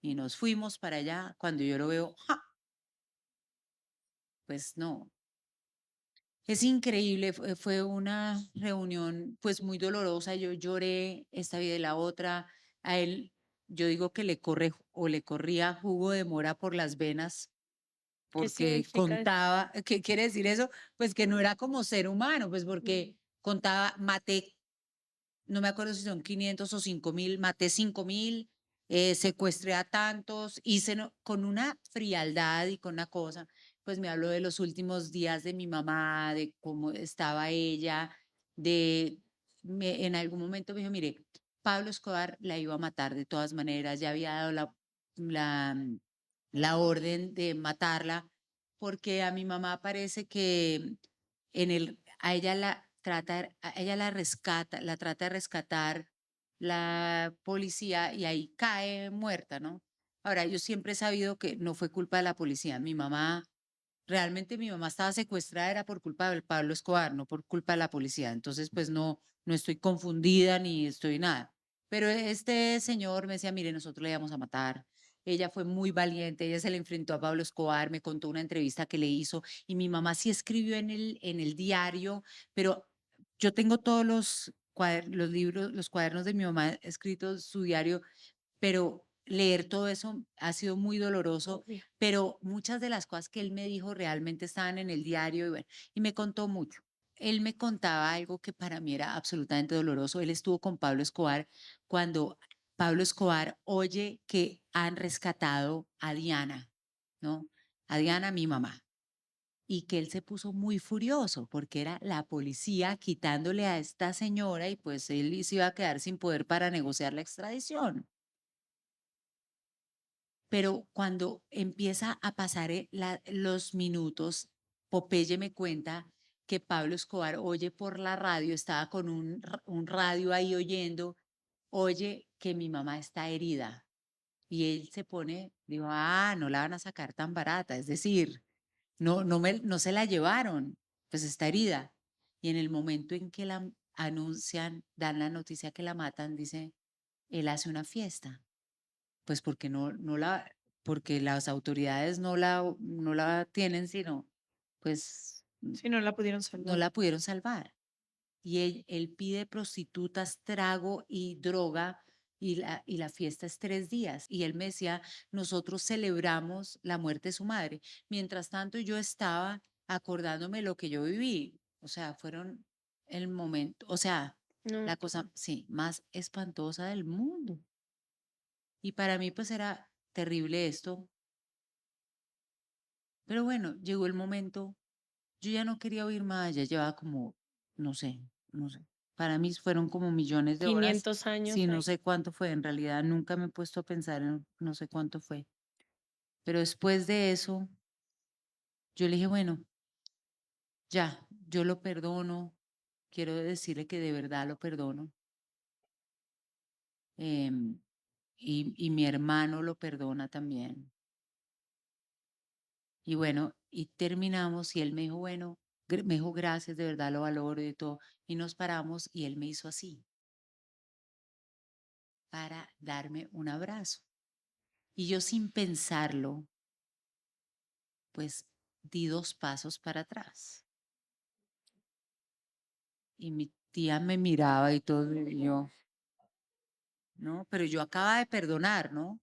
y nos fuimos para allá. Cuando yo lo veo, ¡ja! Pues no, es increíble, fue una reunión pues muy dolorosa, yo lloré esta vida y la otra, a él yo digo que le corre o le corría jugo de mora por las venas ¿Qué porque significa eso? contaba, ¿qué quiere decir eso? Pues que no era como ser humano, pues porque contaba, maté, no me acuerdo si son 500 o 5.000, maté 5.000, secuestré a tantos, hice con una frialdad y con una cosa. pues me habló de los últimos días de mi mamá, de cómo estaba ella, en algún momento me dijo, mire, Pablo Escobar la iba a matar de todas maneras, ya había dado la orden de matarla, porque a mi mamá parece que a ella a ella la rescata, la trata de rescatar la policía y ahí cae muerta, ¿no? Ahora, yo siempre he sabido que no fue culpa de la policía. Realmente mi mamá estaba secuestrada, era por culpa de Pablo Escobar, no por culpa de la policía. Entonces, pues no estoy confundida ni estoy nada. Pero este señor me decía, mire, nosotros le íbamos a matar. Ella fue muy valiente, ella se le enfrentó a Pablo Escobar, me contó una entrevista que le hizo y mi mamá sí escribió en el diario, pero yo tengo todos los libros, los cuadernos de mi mamá escritos, su diario, pero leer todo eso ha sido muy doloroso, Obvio. pero muchas de las cosas que él me dijo realmente estaban en el diario y, bueno, y me contó mucho. Él me contaba algo que para mí era absolutamente doloroso. Él estuvo con Pablo Escobar cuando Pablo Escobar oye que han rescatado a Diana, ¿no? A Diana, mi mamá. Y que él se puso muy furioso porque era la policía quitándole a esta señora y pues él se iba a quedar sin poder para negociar la extradición. Pero cuando empieza a pasar los minutos, Popeye me cuenta que Pablo Escobar oye por la radio, estaba con un radio ahí oyendo, oye que mi mamá está herida. Y él se pone, digo, no la van a sacar tan barata, es decir, no se la llevaron, pues está herida. Y en el momento en que la anuncian, dan la noticia que la matan, dice, él hace una fiesta pues porque porque las autoridades no la tienen, sino pues Sí, no la pudieron no salvar. la pudieron salvar. Y él pide prostitutas, trago y droga y la fiesta es 3 días. Y él me decía, nosotros celebramos la muerte de su madre. Mientras tanto, yo estaba acordándome lo que yo viví. O sea, fueron el momento, o sea, No, la cosa, sí, más espantosa del mundo. Y para mí pues era terrible esto, pero bueno, llegó el momento, yo ya no quería oír más, ya llevaba como, no sé, no sé, para mí fueron como millones de horas, 500 años sí, no ahí. sé cuánto fue, en realidad nunca me he puesto a pensar en no sé cuánto fue, pero después de eso, yo le dije, bueno, ya, yo lo perdono, quiero decirle que de verdad lo perdono, em, y mi hermano lo perdona también. Y bueno, y terminamos y él me dijo, bueno, me dijo gracias, de verdad lo valoro y todo. Y nos paramos y él me hizo así para darme un abrazo. Y yo sin pensarlo, pues di 2 pasos para atrás. Y mi tía me miraba y todo, y yo, no, pero yo acaba de perdonar, ¿no?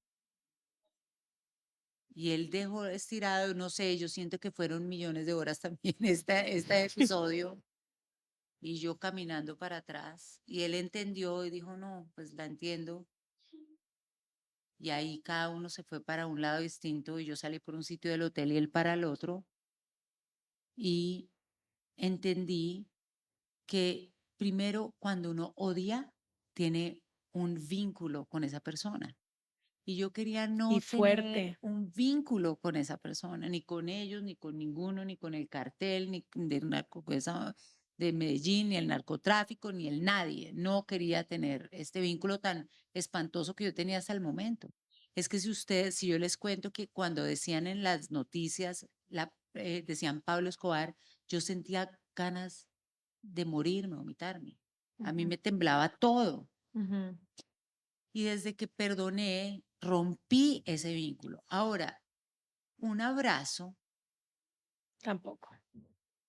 Y él dejó estirado, no sé, yo siento que fueron millones de horas también este episodio. Y yo caminando para atrás. Y él entendió y dijo, no, pues la entiendo. Y ahí cada uno se fue para un lado distinto y yo salí por un sitio del hotel y él para el otro. Y entendí que primero cuando uno odia, tiene un vínculo con esa persona. Y yo quería Y no tener fuerte. un vínculo con esa persona, ni con ellos, ni con ninguno, ni con el cartel, ni del de Medellín, ni el narcotráfico, ni el nadie. No quería tener este vínculo tan espantoso que yo tenía hasta el momento. Es que si yo les cuento que cuando decían en las noticias, decían Pablo Escobar, yo sentía ganas de morirme, vomitarme. A mí me temblaba todo. Ujú. Y desde que perdoné, rompí ese vínculo. Ahora, un abrazo, Tampoco.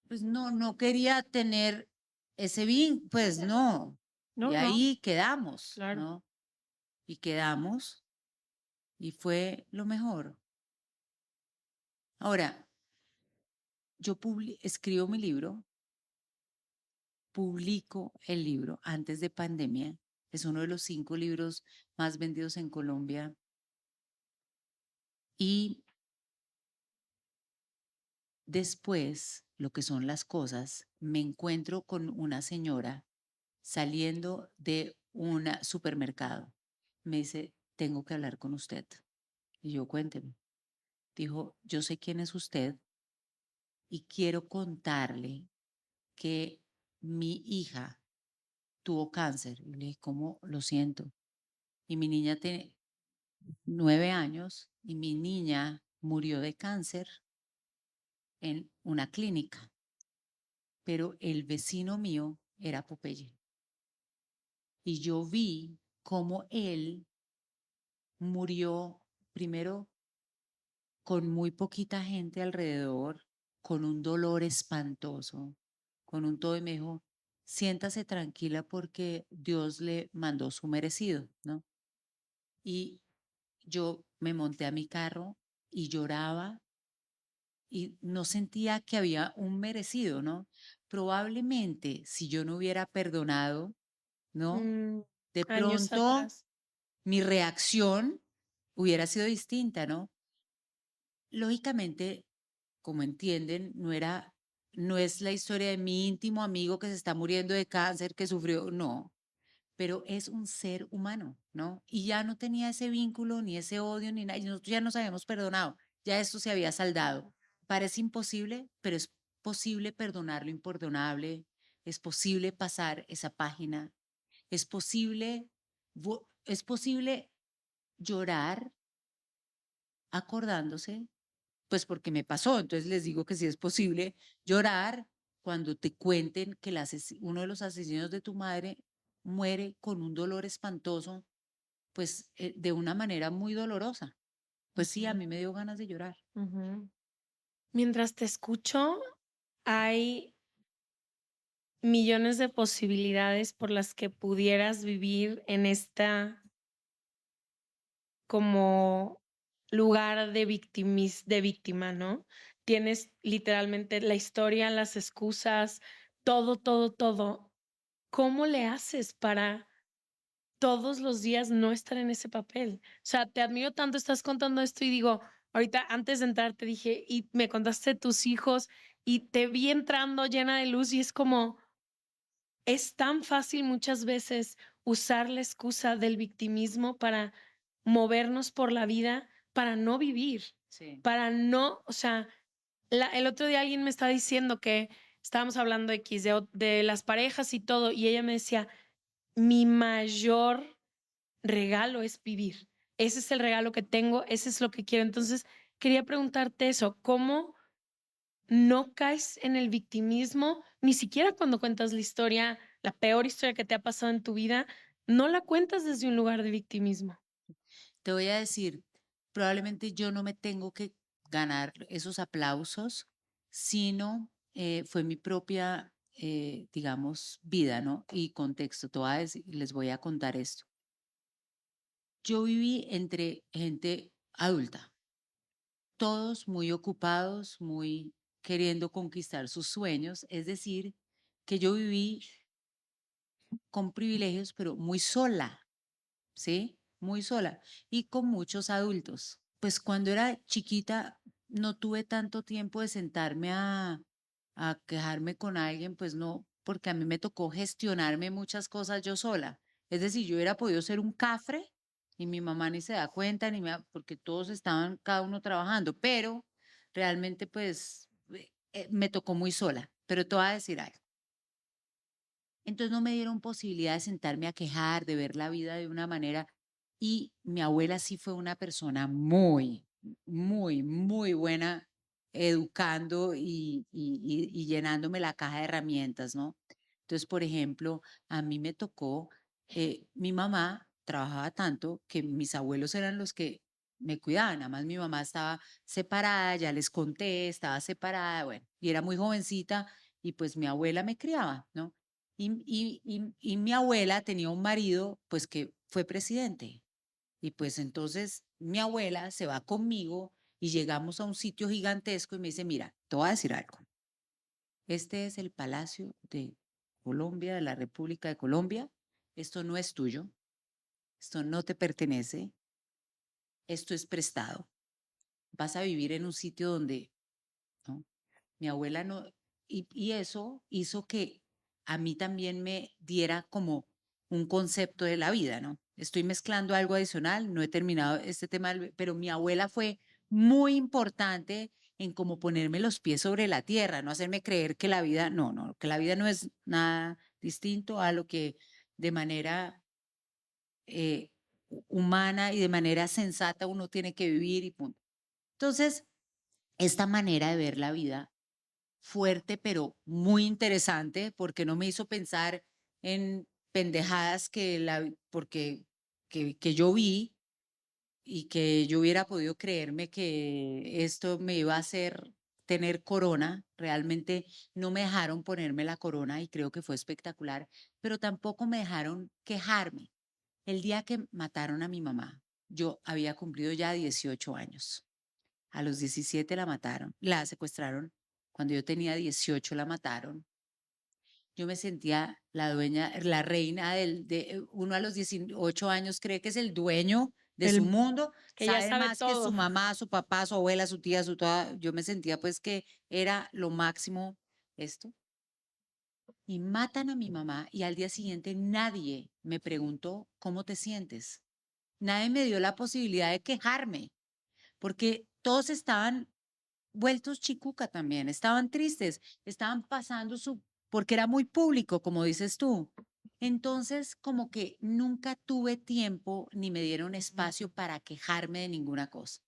pues no quería tener ese vínculo, pues no. No, Y no, ahí quedamos, claro. ¿no? Y quedamos y fue lo mejor. Ahora, yo escribo mi libro, publico el libro antes de pandemia. Es uno de los 5 libros más vendidos en Colombia. Y Después, lo que son las cosas, me encuentro con una señora saliendo de un supermercado. Me dice, tengo que hablar con usted. Y yo, cuénteme. Dijo, yo sé quién es usted y quiero contarle que mi hija tuvo cáncer. Y le dije, ¿cómo? Lo siento. Y mi niña tiene 9 años y mi niña murió de cáncer en una clínica, pero el vecino mío era Popeye. Y yo vi cómo él murió primero con muy poquita gente alrededor, con un dolor espantoso, con un todo, y me dijo, siéntase tranquila porque Dios le mandó su merecido, ¿no? Y yo me monté a mi carro y lloraba y no sentía que había un merecido, ¿no? Probablemente si yo no hubiera perdonado, ¿no? Mm, De años pronto atrás. mi reacción hubiera sido distinta, ¿no? Lógicamente, como entienden, no es la historia de mi íntimo amigo que se está muriendo de cáncer, que sufrió, no, pero es un ser humano, ¿no? Y ya no tenía ese vínculo, ni ese odio, ni nada, y nosotros ya nos habíamos perdonado, ya esto se había saldado. Parece imposible, pero es posible perdonar lo imperdonable, es posible pasar esa página, es posible llorar acordándose, pues porque me pasó, entonces les digo que sí es posible llorar cuando te cuenten que uno de los asesinos de tu madre muere con un dolor espantoso, pues de una manera muy dolorosa. Pues sí, a mí me dio ganas de llorar. Ujú. Mientras te escucho, hay millones de posibilidades por las que pudieras vivir en esta como lugar de víctima, ¿no? Tienes literalmente la historia, las excusas, todo, todo, todo. ¿Cómo le haces para todos los días no estar en ese papel? O sea, te admiro tanto, estás contando esto y digo, ahorita antes de entrar te dije, y me contaste de tus hijos y te vi entrando llena de luz y es como, es tan fácil muchas veces usar la excusa del victimismo para movernos por la vida, para no vivir, Sí. para no, o sea, el otro día alguien me estaba diciendo que estábamos hablando X de las parejas y todo, y ella me decía, mi mayor regalo es vivir. Ese es el regalo que tengo, ese es lo que quiero. Entonces, quería preguntarte eso, ¿cómo no caes en el victimismo, ni siquiera cuando cuentas la historia, la peor historia que te ha pasado en tu vida, no la cuentas desde un lugar de victimismo? Te voy a decir, probablemente yo no me tengo que ganar esos aplausos, sino fue mi propia, digamos, vida, ¿no? Y contexto. Les voy a contar esto. Yo viví entre gente adulta, todos muy ocupados, muy queriendo conquistar sus sueños, es decir, que yo viví con privilegios, pero muy sola, ¿sí? Muy sola y con muchos adultos. Pues cuando era chiquita no tuve tanto tiempo de sentarme a quejarme con alguien, pues no, porque a mí me tocó gestionarme muchas cosas yo sola. Es decir, yo hubiera podido ser un cafre y mi mamá ni se da cuenta, porque todos estaban cada uno trabajando, pero realmente pues me tocó muy sola. Pero te voy a decir algo. Entonces no me dieron posibilidad de sentarme a quejar, de ver la vida de una manera. Y mi abuela sí fue una persona muy, muy, muy buena educando y llenándome la caja de herramientas, ¿no? Entonces, por ejemplo, a mí me tocó, mi mamá trabajaba tanto que mis abuelos eran los que me cuidaban. Además, mi mamá estaba separada, ya les conté, estaba separada, bueno, y era muy jovencita y pues mi abuela me criaba, ¿no? Y mi abuela tenía un marido, pues que fue presidente. Y pues entonces mi abuela se va conmigo y llegamos a un sitio gigantesco y me dice, mira, te voy a decir algo. Este es el Palacio de Colombia, de la República de Colombia. Esto no es tuyo. Esto no te pertenece. Esto es prestado. Vas a vivir en un sitio donde, ¿no? Mi abuela no, y eso hizo que a mí también me diera como un concepto de la vida, ¿no? Estoy mezclando algo adicional, no he terminado este tema, pero mi abuela fue muy importante en cómo ponerme los pies sobre la tierra, no hacerme creer que la vida, no, que la vida no es nada distinto a lo que de manera humana y de manera sensata uno tiene que vivir y punto. Entonces, esta manera de ver la vida fuerte, pero muy interesante, porque no me hizo pensar en pendejadas que yo vi y que yo hubiera podido creerme que esto me iba a hacer tener corona. Realmente no me dejaron ponerme la corona y creo que fue espectacular, pero tampoco me dejaron quejarme. El día que mataron a mi mamá, yo había cumplido ya 18 años. A los 17 la mataron, la secuestraron. Cuando yo tenía 18 la mataron. Yo me sentía la dueña, la reina uno a los 18 años cree que es el dueño de su mundo, que ya sabe sabe más que su todo. mamá, su papá, su abuela, su tía, su toda. Yo me sentía pues que era lo máximo esto. Y matan a mi mamá y al día siguiente nadie me preguntó cómo te sientes. Nadie me dio la posibilidad de quejarme, porque todos estaban vueltos chicuca también, estaban tristes, estaban porque era muy público, como dices tú. Entonces, como que nunca tuve tiempo ni me dieron espacio para quejarme de ninguna cosa.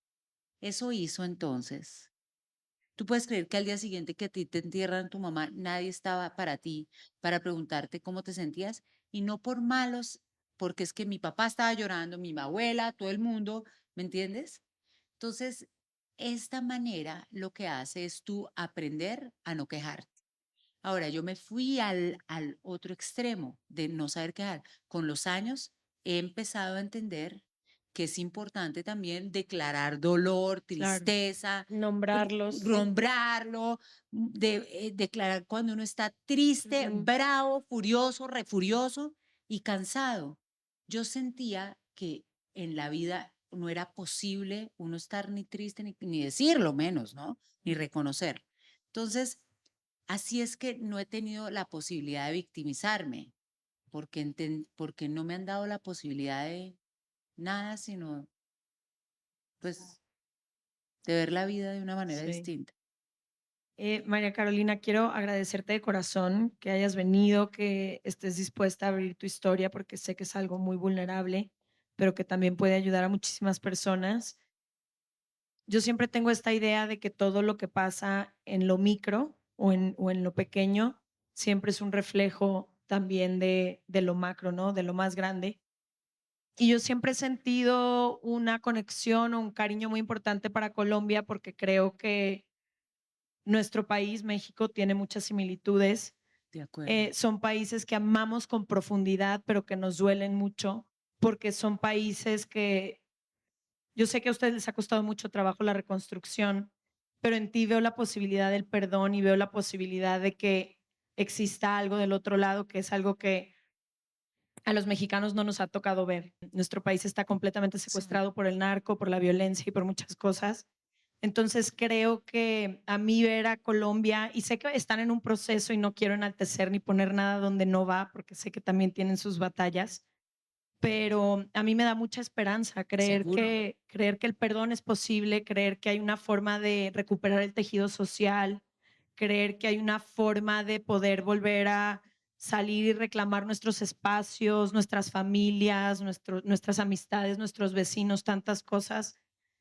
Eso hizo entonces. Tú puedes creer que al día siguiente que a ti te entierran tu mamá, nadie estaba para ti, para preguntarte cómo te sentías, y no por malos, porque es que mi papá estaba llorando, mi abuela, todo el mundo, ¿me entiendes? Entonces, esta manera lo que hace es tú aprender a no quejarte. Ahora, yo me fui al otro extremo de no saber quejar. Con los años he empezado a entender que es importante también declarar dolor, Claro. tristeza, Nombrarlos. nombrarlo, declarar cuando uno está triste, bravo, furioso, refurioso y cansado. Yo sentía que en la vida no era posible uno estar ni triste ni decirlo menos, ¿no? Ni reconocer. Entonces, así es que no he tenido la posibilidad de victimizarme, porque no me han dado la posibilidad de nada, sino pues de ver la vida de una manera Sí. distinta. María Carolina, quiero agradecerte de corazón que hayas venido, que estés dispuesta a abrir tu historia, porque sé que es algo muy vulnerable, pero que también puede ayudar a muchísimas personas. Yo siempre tengo esta idea de que todo lo que pasa en lo micro o en lo pequeño siempre es un reflejo también de lo macro, ¿no? De lo más grande. Y yo siempre he sentido una conexión o un cariño muy importante para Colombia porque creo que nuestro país, México, tiene muchas similitudes. De acuerdo. Son países que amamos con profundidad, pero que nos duelen mucho porque son países que yo sé que a ustedes les ha costado mucho trabajo la reconstrucción, pero en ti veo la posibilidad del perdón y veo la posibilidad de que exista algo del otro lado, que es algo que a los mexicanos no nos ha tocado ver. Nuestro país está completamente secuestrado por el narco, por la violencia y por muchas cosas. Entonces creo que a mí ver a Colombia, y sé que están en un proceso y no quiero enaltecer ni poner nada donde no va, porque sé que también tienen sus batallas, pero a mí me da mucha esperanza Seguro. creer que el perdón es posible, creer que hay una forma de recuperar el tejido social, creer que hay una forma de poder volver a salir y reclamar nuestros espacios, nuestras familias, nuestras amistades, nuestros vecinos, tantas cosas.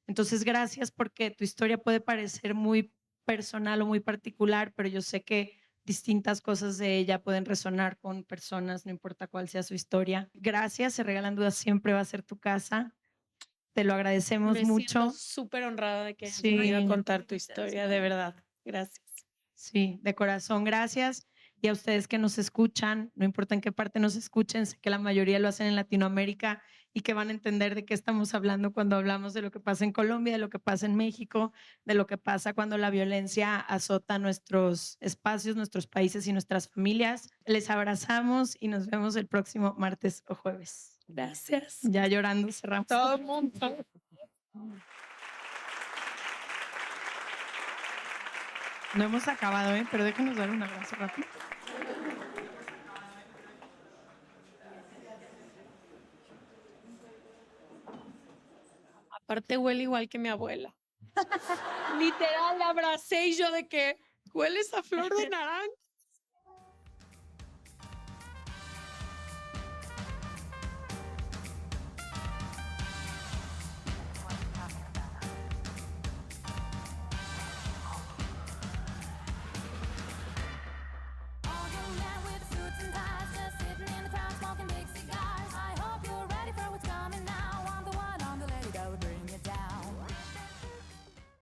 Entonces, gracias porque tu historia puede parecer muy personal o muy particular, pero yo sé que distintas cosas de ella pueden resonar con personas, no importa cuál sea su historia. Gracias, Se Regalan Dudas siempre va a ser tu casa. Te lo agradecemos Me mucho. siento súper honrada de que hayas Sí. venido a contar tu historia, de verdad. Gracias. Sí, de corazón, gracias. Y a ustedes que nos escuchan, no importa en qué parte nos escuchen, sé que la mayoría lo hacen en Latinoamérica y que van a entender de qué estamos hablando cuando hablamos de lo que pasa en Colombia, de lo que pasa en México, de lo que pasa cuando la violencia azota nuestros espacios, nuestros países y nuestras familias. Les abrazamos y nos vemos el próximo martes o jueves. Gracias. Ya llorando cerramos. Todo el mundo. No hemos acabado, ¿eh? Pero déjenos dar un abrazo rápido. Aparte huele igual que mi abuela. Literal, la abracé y yo de que hueles a flor de naranja.